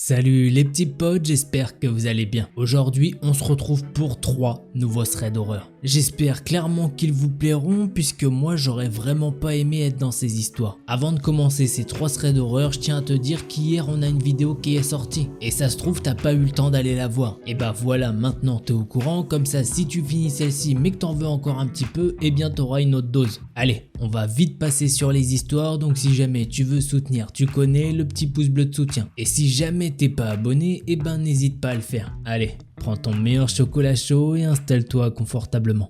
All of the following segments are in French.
Salut les petits potes, j'espère que vous allez bien. Aujourd'hui, on se retrouve pour 3 nouveaux threads d'horreur. J'espère clairement qu'ils vous plairont puisque moi j'aurais vraiment pas aimé être dans ces histoires. Avant de commencer ces 3 threads d'horreur, je tiens à te dire qu'hier on a une vidéo qui est sortie. Et ça se trouve t'as pas eu le temps d'aller la voir. Et bah voilà, maintenant t'es au courant, comme ça si tu finis celle-ci mais que t'en veux encore un petit peu, eh bien t'auras une autre dose. Allez, on va vite passer sur les histoires, donc si jamais tu veux soutenir, tu connais le petit pouce bleu de soutien. Et si jamais t'es pas abonné, eh ben n'hésite pas à le faire. Allez, prends ton meilleur chocolat chaud et installe-toi confortablement.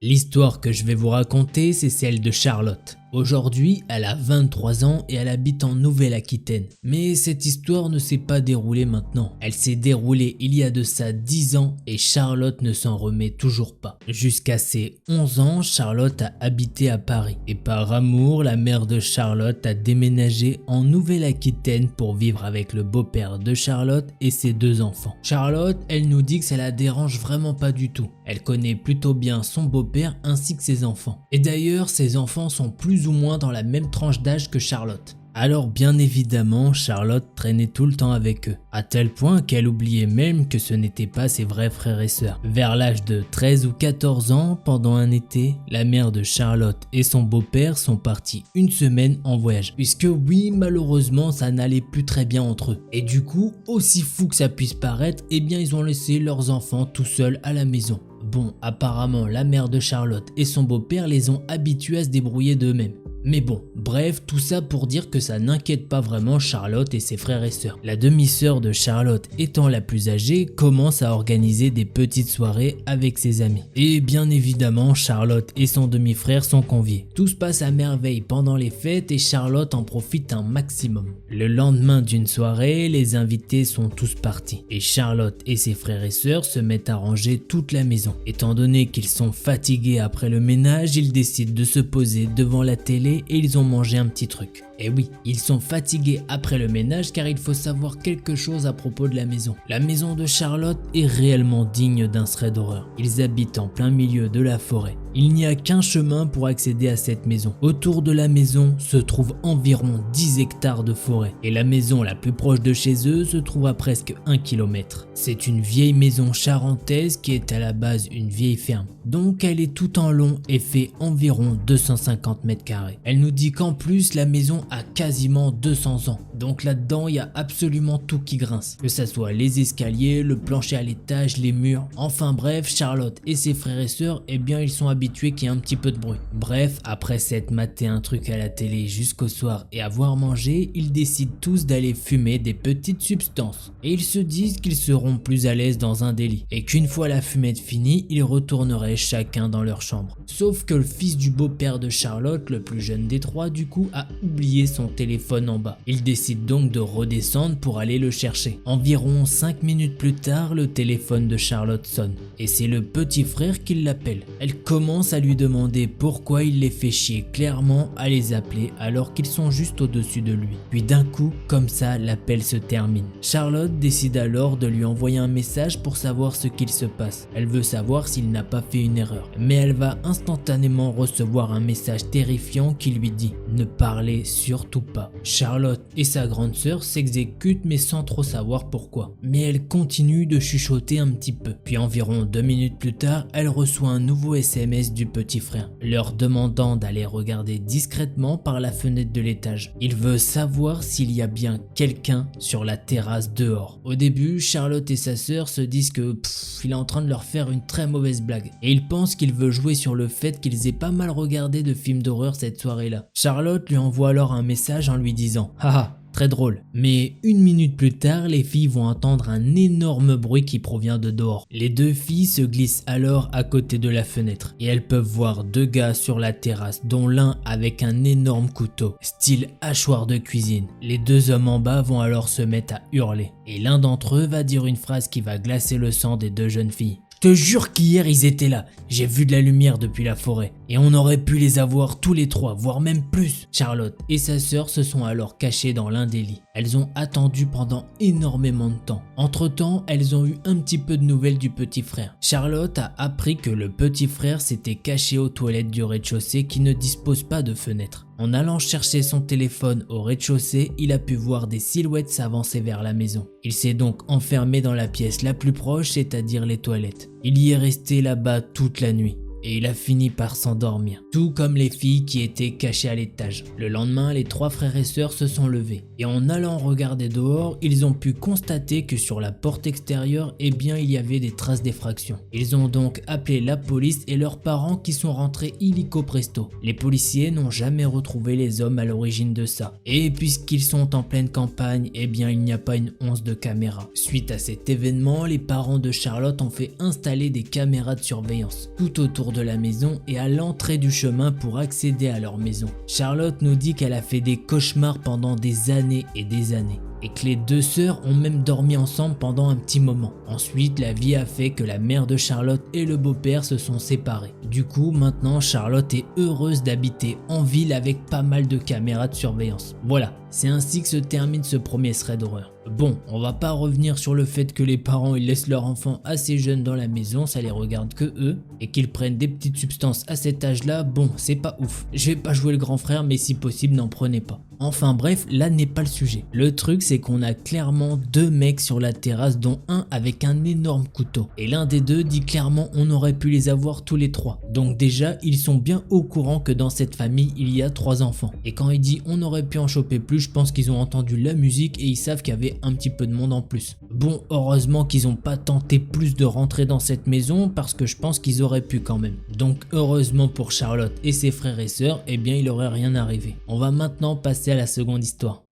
L'histoire que je vais vous raconter, c'est celle de Charlotte. Aujourd'hui, elle a 23 ans et elle habite en Nouvelle-Aquitaine. Mais cette histoire ne s'est pas déroulée maintenant. Elle s'est déroulée il y a de ça 10 ans et Charlotte ne s'en remet toujours pas. Jusqu'à ses 11 ans, Charlotte a habité à Paris. Et par amour, la mère de Charlotte a déménagé en Nouvelle-Aquitaine pour vivre avec le beau-père de Charlotte et ses 2 enfants. Charlotte, elle nous dit que ça la dérange vraiment pas du tout. Elle connaît plutôt bien son beau-père ainsi que ses enfants. Et d'ailleurs, ses enfants sont plus ou moins dans la même tranche d'âge que Charlotte. Alors bien évidemment, Charlotte traînait tout le temps avec eux, à tel point qu'elle oubliait même que ce n'étaient pas ses vrais frères et sœurs. Vers l'âge de 13 ou 14 ans, pendant un été, la mère de Charlotte et son beau-père sont partis une semaine en voyage. Puisque oui, malheureusement, ça n'allait plus très bien entre eux. Et du coup, aussi fou que ça puisse paraître, eh bien ils ont laissé leurs enfants tout seuls à la maison. Bon, apparemment la mère de Charlotte et son beau-père les ont habitués à se débrouiller d'eux-mêmes. Mais bon, bref, tout ça pour dire que ça n'inquiète pas vraiment Charlotte et ses frères et sœurs. La demi-sœur de Charlotte, étant la plus âgée, commence à organiser des petites soirées avec ses amis. Et bien évidemment, Charlotte et son demi-frère sont conviés. Tout se passe à merveille pendant les fêtes et Charlotte en profite un maximum. Le lendemain d'une soirée, les invités sont tous partis. Et Charlotte et ses frères et sœurs se mettent à ranger toute la maison. Étant donné qu'ils sont fatigués après le ménage, ils décident de se poser devant la télé et ils ont mangé un petit truc. Et oui, ils sont fatigués après le ménage car il faut savoir quelque chose à propos de la maison. La maison de Charlotte est réellement digne d'un thread d'horreur. Ils habitent en plein milieu de la forêt. Il n'y a qu'un chemin pour accéder à cette maison. Autour de la maison se trouve environ 10 hectares de forêt et la maison la plus proche de chez eux se trouve à presque 1 km. C'est une vieille maison charentaise qui est à la base une vieille ferme. Donc elle est tout en long et fait environ 250 mètres carrés. Elle nous dit qu'en plus la maison a quasiment 200 ans. Donc là-dedans il y a absolument tout qui grince. Que ça soit les escaliers, le plancher à l'étage, les murs. Enfin bref, Charlotte et ses frères et sœurs, eh bien ils sont habitués qu'il y ait un petit peu de bruit. Bref, après s'être maté un truc à la télé jusqu'au soir et avoir mangé, ils décident tous d'aller fumer des petites substances. Et ils se disent qu'ils seront plus à l'aise dans un délit. Et qu'une fois la fumette finie, ils retourneraient chacun dans leur chambre. Sauf que le fils du beau-père de Charlotte, le plus jeune des trois du coup, a oublié son téléphone en bas. Il décide donc de redescendre pour aller le chercher. Environ 5 minutes plus tard, le téléphone de Charlotte sonne. Et c'est le petit frère qui l'appelle. Elle commence à lui demander pourquoi il les fait chier clairement à les appeler alors qu'ils sont juste au-dessus de lui. Puis d'un coup, comme ça, l'appel se termine. Charlotte décide alors de lui envoyer un message pour savoir ce qu'il se passe. Elle veut savoir s'il n'a pas fait une erreur. Mais elle va instantanément recevoir un message terrifiant qui lui dit « Ne parlez surtout pas ». Charlotte et sa grande sœur s'exécutent mais sans trop savoir pourquoi. Mais elle continue de chuchoter un petit peu. Puis environ 2 minutes plus tard, elle reçoit un nouveau SMS du petit frère, leur demandant d'aller regarder discrètement par la fenêtre de l'étage. Il veut savoir s'il y a bien quelqu'un sur la terrasse dehors. Au début, Charlotte et sa sœur se disent que il est en train de leur faire une très mauvaise blague. Et ils pensent qu'il veut jouer sur le fait qu'ils aient pas mal regardé de films d'horreur cette soirée-là. Charlotte lui envoie alors un message en lui disant « Haha, très drôle ». Mais 1 minute plus tard, les filles vont entendre un énorme bruit qui provient de dehors. Les 2 filles se glissent alors à côté de la fenêtre et elles peuvent voir 2 gars sur la terrasse, dont l'un avec un énorme couteau, style hachoir de cuisine. Les 2 hommes en bas vont alors se mettre à hurler et l'un d'entre eux va dire une phrase qui va glacer le sang des 2 jeunes filles. « Je te jure qu'hier ils étaient là, j'ai vu de la lumière depuis la forêt. Et on aurait pu les avoir tous les trois, voire même plus. Charlotte et sa sœur se sont alors cachées dans l'un des lits. Elles ont attendu pendant énormément de temps. Entre-temps, elles ont eu un petit peu de nouvelles du petit frère. Charlotte a appris que le petit frère s'était caché aux toilettes du rez-de-chaussée qui ne dispose pas de fenêtre. En allant chercher son téléphone au rez-de-chaussée, il a pu voir des silhouettes s'avancer vers la maison. Il s'est donc enfermé dans la pièce la plus proche, c'est-à-dire les toilettes. Il y est resté là-bas toute la nuit. Et il a fini par s'endormir, tout comme les filles qui étaient cachées à l'étage. Le lendemain, les trois frères et sœurs se sont levés et en allant regarder dehors, ils ont pu constater que sur la porte extérieure, il y avait des traces d'effraction. Ils ont donc appelé la police et leurs parents qui sont rentrés illico presto. Les policiers n'ont jamais retrouvé les hommes à l'origine de ça. Et puisqu'ils sont en pleine campagne, il n'y a pas une once de caméra. Suite à cet événement, les parents de Charlotte ont fait installer des caméras de surveillance tout autour de la maison et à l'entrée du chemin pour accéder à leur maison. Charlotte nous dit qu'elle a fait des cauchemars pendant des années et des années et que les deux sœurs ont même dormi ensemble pendant un petit moment. Ensuite, la vie a fait que la mère de Charlotte et le beau-père se sont séparés. Du coup, maintenant Charlotte est heureuse d'habiter en ville avec pas mal de caméras de surveillance. Voilà, c'est ainsi que se termine ce premier thread d'horreur. Bon, on va pas revenir sur le fait que les parents ils laissent leur enfant assez jeune dans la maison, ça les regarde que eux, et qu'ils prennent des petites substances à cet âge-là, bon, c'est pas ouf. Je vais pas jouer le grand frère, mais si possible, n'en prenez pas. Enfin bref, là n'est pas le sujet. Le truc c'est qu'on a clairement deux mecs sur la terrasse, dont un avec un énorme couteau. Et l'un des deux dit clairement on aurait pu les avoir tous les trois. Donc déjà, ils sont bien au courant que dans cette famille, il y a 3 enfants. Et quand il dit on aurait pu en choper plus, je pense qu'ils ont entendu la musique et ils savent qu'il y avait un petit peu de monde en plus. Bon, heureusement qu'ils n'ont pas tenté plus de rentrer dans cette maison parce que je pense qu'ils auraient pu quand même. Donc heureusement pour Charlotte et ses frères et sœurs, il aurait rien arrivé. On va maintenant passer à la seconde histoire.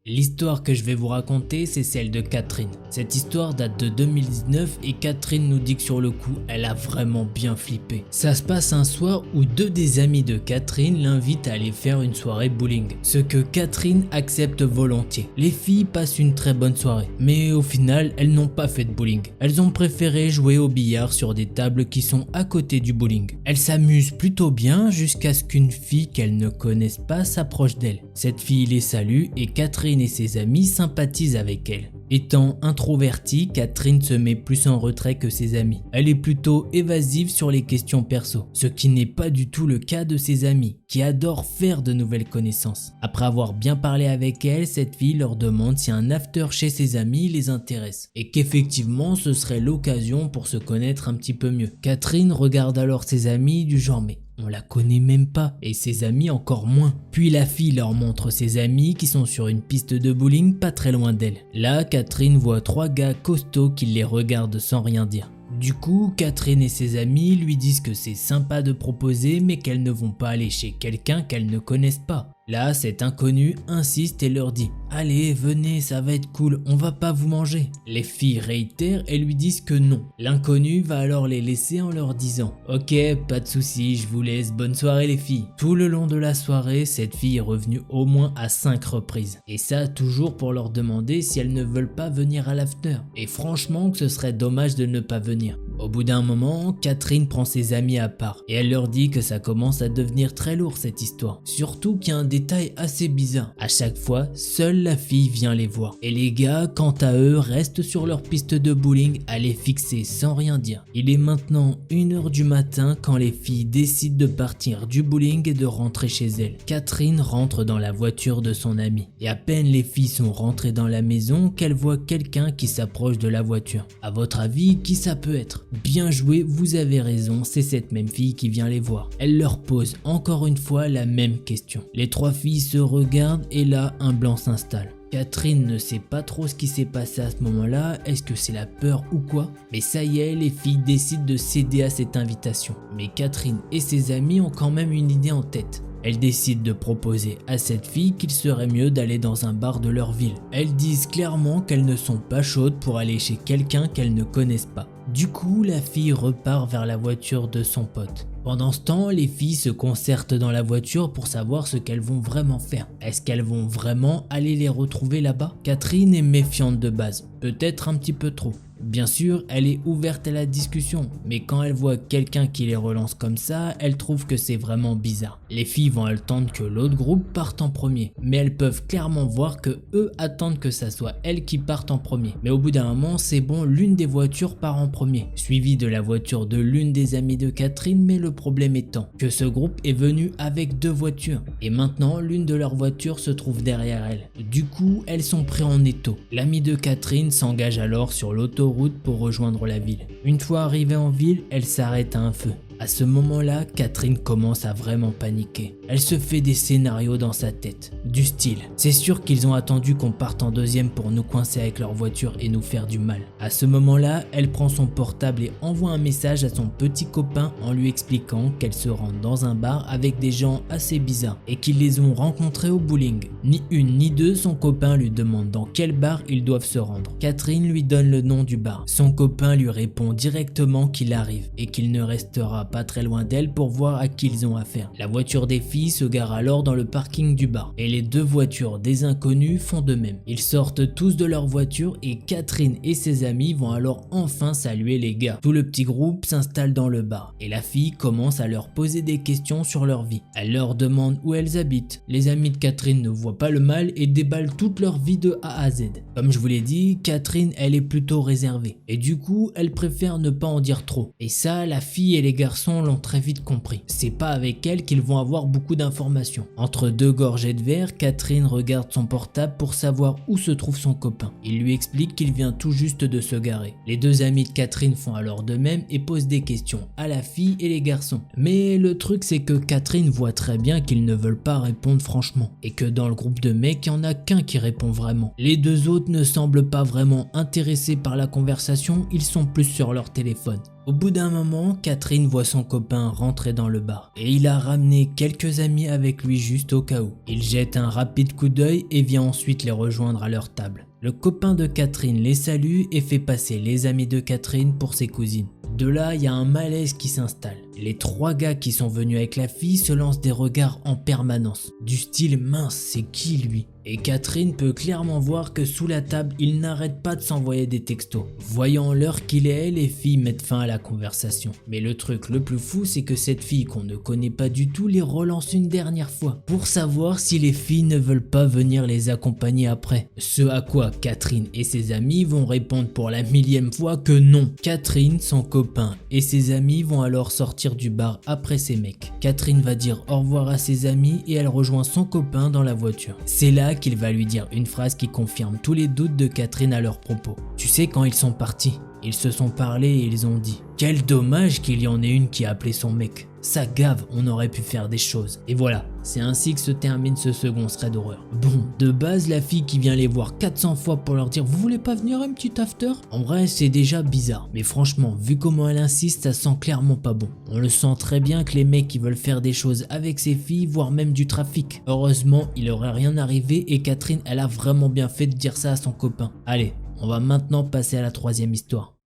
L'histoire que je vais vous raconter, c'est celle de Catherine. Cette histoire date de 2019 et Catherine nous dit que sur le coup, elle a vraiment bien flippé. Ça se passe un soir où 2 des amis de Catherine l'invitent à aller faire une soirée bowling. Ce que Catherine accepte volontiers. Les filles passent une très bonne soirée, mais au final, elles n'ont pas fait de bowling. Elles ont préféré jouer au billard sur des tables qui sont à côté du bowling. Elles s'amusent plutôt bien jusqu'à ce qu'une fille qu'elles ne connaissent pas s'approche d'elles. Cette fille les salue et Catherine et ses amis sympathisent avec elle. Étant introvertie, Catherine se met plus en retrait que ses amis. Elle est plutôt évasive sur les questions perso, ce qui n'est pas du tout le cas de ses amis, qui adorent faire de nouvelles connaissances. Après avoir bien parlé avec elle, cette fille leur demande si un after chez ses amis les intéresse, et qu'effectivement ce serait l'occasion pour se connaître un petit peu mieux. Catherine regarde alors ses amis du genre mais on la connaît même pas, et ses amis encore moins. Puis la fille leur montre ses amis qui sont sur une piste de bowling pas très loin d'elle. Là, Catherine voit 3 gars costauds qui les regardent sans rien dire. Du coup, Catherine et ses amis lui disent que c'est sympa de proposer mais qu'elles ne vont pas aller chez quelqu'un qu'elles ne connaissent pas. Là, cet inconnu insiste et leur dit « Allez, venez, ça va être cool, on va pas vous manger ». Les filles réitèrent et lui disent que non. L'inconnu va alors les laisser en leur disant « Ok, pas de soucis, je vous laisse, bonne soirée les filles ». Tout le long de la soirée, cette fille est revenue au moins à 5 reprises. Et ça, toujours pour leur demander si elles ne veulent pas venir à l'after. Et franchement, que ce serait dommage de ne pas venir. Au bout d'un moment, Catherine prend ses amis à part et elle leur dit que ça commence à devenir très lourd cette histoire. Surtout qu'il y a un détail assez bizarre. À chaque fois, seule la fille vient les voir. Et les gars, quant à eux, restent sur leur piste de bowling à les fixer sans rien dire. Il est maintenant 1h du matin quand les filles décident de partir du bowling et de rentrer chez elles. Catherine rentre dans la voiture de son amie. Et à peine les filles sont rentrées dans la maison qu'elle voit quelqu'un qui s'approche de la voiture. À votre avis, qui ça peut être ? Bien joué, vous avez raison, c'est cette même fille qui vient les voir. Elle leur pose encore une fois la même question. Les 3 filles se regardent et là, un blanc s'installe. Catherine ne sait pas trop ce qui s'est passé à ce moment-là, est-ce que c'est la peur ou quoi? Mais ça y est, les filles décident de céder à cette invitation. Mais Catherine et ses amis ont quand même une idée en tête. Elles décident de proposer à cette fille qu'il serait mieux d'aller dans un bar de leur ville. Elles disent clairement qu'elles ne sont pas chaudes pour aller chez quelqu'un qu'elles ne connaissent pas. Du coup, la fille repart vers la voiture de son pote. Pendant ce temps, les filles se concertent dans la voiture pour savoir ce qu'elles vont vraiment faire. Est-ce qu'elles vont vraiment aller les retrouver là-bas? Catherine est méfiante de base, peut-être un petit peu trop. Bien sûr, elle est ouverte à la discussion, mais quand elle voit quelqu'un qui les relance comme ça, elle trouve que c'est vraiment bizarre. Les filles vont attendre que l'autre groupe parte en premier, mais elles peuvent clairement voir que eux attendent que ça soit elles qui partent en premier. Mais au bout d'un moment, c'est bon, l'une des voitures part en premier, suivie de la voiture de l'une des amies de Catherine, mais le problème étant que ce groupe est venu avec 2 voitures, et maintenant l'une de leurs voitures se trouve derrière elle. Du coup, elles sont prises en étau. L'amie de Catherine s'engage alors sur l'autoroute pour rejoindre la ville. Une fois arrivée en ville, elle s'arrête à un feu. À ce moment-là, Catherine commence à vraiment paniquer. Elle se fait des scénarios dans sa tête, du style « C'est sûr qu'ils ont attendu qu'on parte en deuxième pour nous coincer avec leur voiture et nous faire du mal ». À ce moment-là, elle prend son portable et envoie un message à son petit copain en lui expliquant qu'elle se rend dans un bar avec des gens assez bizarres et qu'ils les ont rencontrés au bowling. Ni une ni deux, son copain lui demande dans quel bar ils doivent se rendre. Catherine lui donne le nom du bar. Son copain lui répond directement qu'il arrive et qu'il ne restera pas très loin d'elle pour voir à qui ils ont affaire. La voiture des filles se gare alors dans le parking du bar et les 2 voitures des inconnus font de même. Ils sortent tous de leur voiture et Catherine et ses amis vont alors enfin saluer les gars. Tout le petit groupe s'installe dans le bar et la fille commence à leur poser des questions sur leur vie. Elle leur demande où elles habitent. Les amis de Catherine ne voient pas le mal et déballent toute leur vie de A à Z. Comme je vous l'ai dit, Catherine elle est plutôt réservée et du coup elle préfère ne pas en dire trop. Et ça, la fille et les garçons l'ont très vite compris. C'est pas avec elle qu'ils vont avoir beaucoup d'informations. Entre 2 gorgées de verre, Catherine regarde son portable pour savoir où se trouve son copain. Il lui explique qu'il vient tout juste de se garer. Les 2 amis de Catherine font alors de même et posent des questions à la fille et les garçons. Mais le truc c'est que Catherine voit très bien qu'ils ne veulent pas répondre franchement et que dans le groupe de mecs, il n'y en a qu'un qui répond vraiment. Les 2 autres ne semblent pas vraiment intéressés par la conversation, ils sont plus sur leur téléphone. Au bout d'un moment, Catherine voit son copain rentrer dans le bar et il a ramené quelques amis avec lui juste au cas où. Il jette un rapide coup d'œil et vient ensuite les rejoindre à leur table. Le copain de Catherine les salue et fait passer les amis de Catherine pour ses cousines. De là, il y a un malaise qui s'installe. Les 3 gars qui sont venus avec la fille se lancent des regards en permanence, du style mince, c'est qui lui? Et Catherine peut clairement voir que sous la table, ils n'arrêtent pas de s'envoyer des textos. Voyant l'heure qu'il est, les filles mettent fin à la conversation. Mais le truc le plus fou, c'est que cette fille qu'on ne connaît pas du tout les relance une dernière fois pour savoir si les filles ne veulent pas venir les accompagner après. Ce à quoi Catherine et ses amis vont répondre pour la 1000e fois que non. Catherine, son copain et ses amis vont alors sortir du bar après ces mecs. Catherine va dire au revoir à ses amis et elle rejoint son copain dans la voiture. C'est là qu'il va lui dire une phrase qui confirme tous les doutes de Catherine à leur propos. Tu sais, quand ils sont partis, ils se sont parlé et ils ont dit « Quel dommage qu'il y en ait une qui a appelé son mec. Ça gave, on aurait pu faire des choses. » Et voilà, c'est ainsi que se termine ce second thread d'horreur. Bon, de base, la fille qui vient les voir 400 fois pour leur dire « Vous voulez pas venir un petit after ?» En vrai, c'est déjà bizarre. Mais franchement, vu comment elle insiste, ça sent clairement pas bon. On le sent très bien que les mecs qui veulent faire des choses avec ces filles, voire même du trafic. Heureusement, il aurait rien arrivé et Catherine, elle a vraiment bien fait de dire ça à son copain. Allez, on va maintenant passer à la 3e histoire.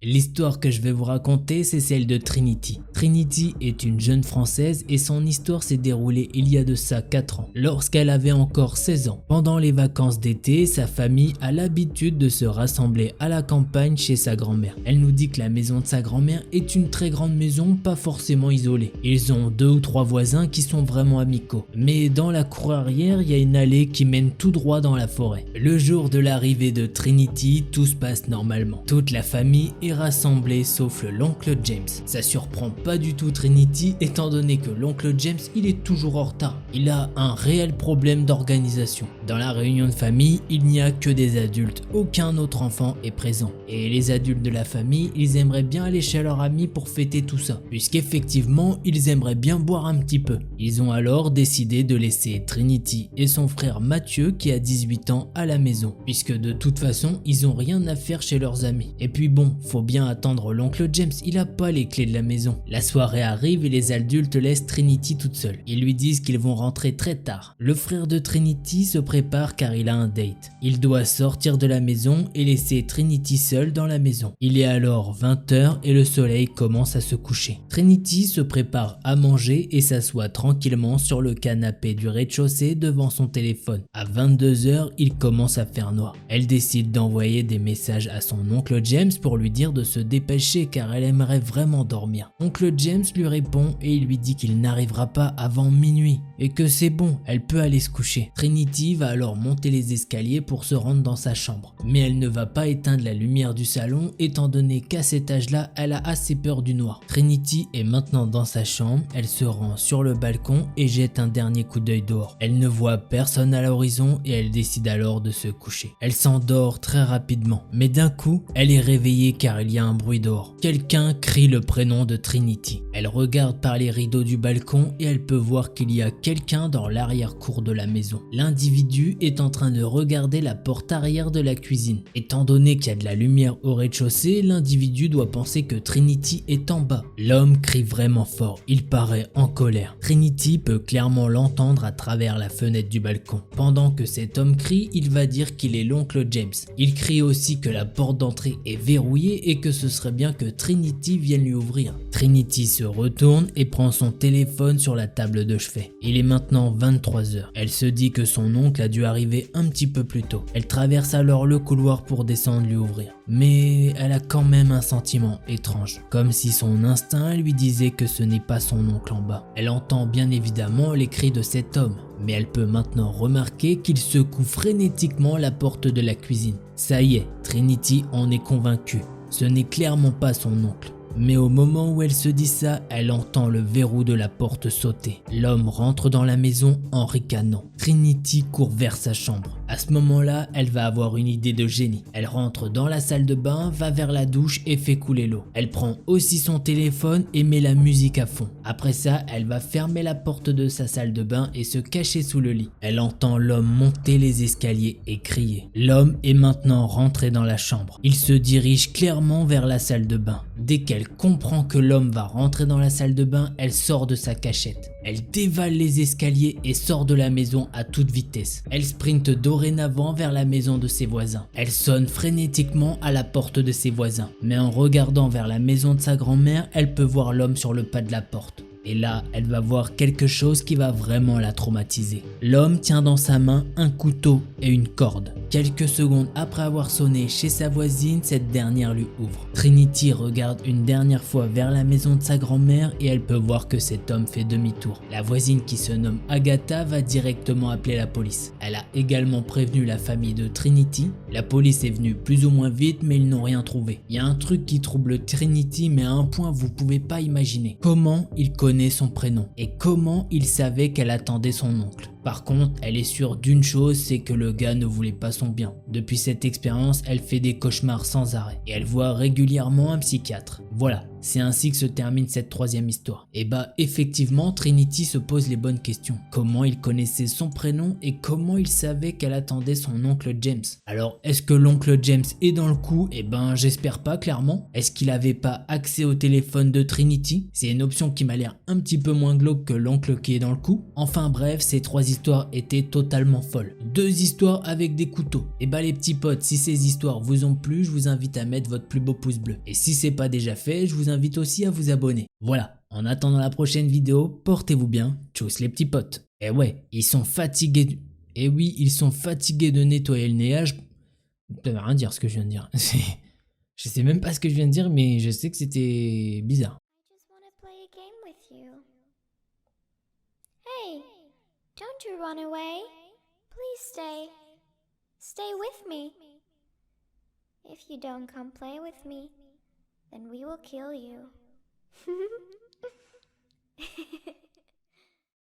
L'histoire que je vais vous raconter, c'est celle de Trinity. Trinity est une jeune française et son histoire s'est déroulée il y a de ça 4 ans, lorsqu'elle avait encore 16 ans. Pendant les vacances d'été, sa famille a l'habitude de se rassembler à la campagne chez sa grand-mère. Elle nous dit que la maison de sa grand-mère est une très grande maison, pas forcément isolée. Ils ont 2 ou 3 voisins qui sont vraiment amicaux. Mais dans la cour arrière, il y a une allée qui mène tout droit dans la forêt. Le jour de l'arrivée de Trinity, tout se passe normalement. Toute la famille est rassemblés sauf l'oncle James. Ça surprend pas du tout Trinity étant donné que l'oncle James il est toujours en retard. Il a un réel problème d'organisation. Dans la réunion de famille, il n'y a que des adultes, aucun autre enfant est présent. Et les adultes de la famille, ils aimeraient bien aller chez leur ami pour fêter tout ça, puisqu'effectivement ils aimeraient bien boire un petit peu. Ils ont alors décidé de laisser Trinity et son frère Mathieu qui a 18 ans à la maison, puisque de toute façon ils ont rien à faire chez leurs amis. Et puis bon, faut faut bien attendre l'oncle James, il a pas les clés de la maison. La soirée arrive et les adultes laissent Trinity toute seule. Ils lui disent qu'ils vont rentrer très tard. Le frère de Trinity se prépare car il a un date. Il doit sortir de la maison et laisser Trinity seule dans la maison. Il est alors 20 h et le soleil commence à se coucher. Trinity se prépare à manger et s'assoit tranquillement sur le canapé du rez-de-chaussée devant son téléphone. À 22 h, il commence à faire noir. Elle décide d'envoyer des messages à son oncle James pour lui dire de se dépêcher car elle aimerait vraiment dormir. Oncle James lui répond et il lui dit qu'il n'arrivera pas avant minuit et que c'est bon, elle peut aller se coucher. Trinity va alors monter les escaliers pour se rendre dans sa chambre. Mais elle ne va pas éteindre la lumière du salon étant donné qu'à cet âge-là, elle a assez peur du noir. Trinity est maintenant dans sa chambre, elle se rend sur le balcon et jette un dernier coup d'œil dehors. Elle ne voit personne à l'horizon et elle décide alors de se coucher. Elle s'endort très rapidement, mais d'un coup, elle est réveillée car il y a un bruit dehors. Quelqu'un crie le prénom de Trinity. Elle regarde par les rideaux du balcon et elle peut voir qu'il y a quelqu'un dans l'arrière-cour de la maison. L'individu est en train de regarder la porte arrière de la cuisine. Étant donné qu'il y a de la lumière au rez-de-chaussée, l'individu doit penser que Trinity est en bas. L'homme crie vraiment fort, il paraît en colère. Trinity peut clairement l'entendre à travers la fenêtre du balcon. Pendant que cet homme crie, il va dire qu'il est l'oncle James. Il crie aussi que la porte d'entrée est verrouillée et que ce serait bien que Trinity vienne lui ouvrir. Trinity se retourne et prend son téléphone sur la table de chevet. Il est maintenant 23 h. Elle se dit que son oncle a dû arriver un petit peu plus tôt. Elle traverse alors le couloir pour descendre lui ouvrir. Mais elle a quand même un sentiment étrange, comme si son instinct lui disait que ce n'est pas son oncle en bas. Elle entend bien évidemment les cris de cet homme, mais elle peut maintenant remarquer qu'il secoue frénétiquement la porte de la cuisine. Ça y est, Trinity en est convaincue, ce n'est clairement pas son oncle. Mais au moment où elle se dit ça, elle entend le verrou de la porte sauter. L'homme rentre dans la maison en ricanant. Trinity court vers sa chambre. À ce moment-là, elle va avoir une idée de génie. Elle rentre dans la salle de bain, va vers la douche et fait couler l'eau. Elle prend aussi son téléphone et met la musique à fond. Après ça, elle va fermer la porte de sa salle de bain et se cacher sous le lit. Elle entend l'homme monter les escaliers et crier. L'homme est maintenant rentré dans la chambre. Il se dirige clairement vers la salle de bain. Dès qu'elle comprend que l'homme va rentrer dans la salle de bain, elle sort de sa cachette. Elle dévale les escaliers et sort de la maison à toute vitesse. Elle sprinte dorénavant vers la maison de ses voisins. Elle sonne frénétiquement à la porte de ses voisins. Mais en regardant vers la maison de sa grand-mère, elle peut voir l'homme sur le pas de la porte. Et là, elle va voir quelque chose qui va vraiment la traumatiser. L'homme tient dans sa main un couteau et une corde. Quelques secondes après avoir sonné chez sa voisine, cette dernière lui ouvre. Trinity regarde une dernière fois vers la maison de sa grand-mère et elle peut voir que cet homme fait demi-tour. La voisine qui se nomme Agatha va directement appeler la police. Elle a également prévenu la famille de Trinity. La police est venue plus ou moins vite mais ils n'ont rien trouvé. Il y a un truc qui trouble Trinity mais à un point vous pouvez pas imaginer. Comment il connaît son prénom et comment il savait qu'elle attendait son oncle. Par contre, elle est sûre d'une chose, c'est que le gars ne voulait pas son bien. Depuis cette expérience, elle fait des cauchemars sans arrêt et elle voit régulièrement un psychiatre. Voilà, c'est ainsi que se termine cette troisième histoire. Et bah effectivement, Trinity se pose les bonnes questions. Comment il connaissait son prénom et comment il savait qu'elle attendait son oncle James? Alors, est-ce que l'oncle James est dans le coup? Eh ben, j'espère pas clairement. Est-ce qu'il avait pas accès au téléphone de Trinity? C'est une option qui m'a l'air un petit peu moins glauque que l'oncle qui est dans le coup. Enfin bref, ces trois histoires étaient totalement folles. Deux histoires avec des couteaux. Et bah les petits potes, si ces histoires vous ont plu, je vous invite à mettre votre plus beau pouce bleu. Et si c'est pas déjà fait, je vous invite aussi à vous abonner. Voilà, en attendant la prochaine vidéo, portez-vous bien, tchuss les petits potes. Et ouais, ils sont fatigués Et oui, ils sont fatigués de nettoyer le néage. Ça veut rien dire ce que je viens de dire. Je sais même pas ce que je viens de dire, mais je sais que c'était bizarre. Hey, don't you run away. Please stay. Stay with me. If you don't come play with me, then we will kill you.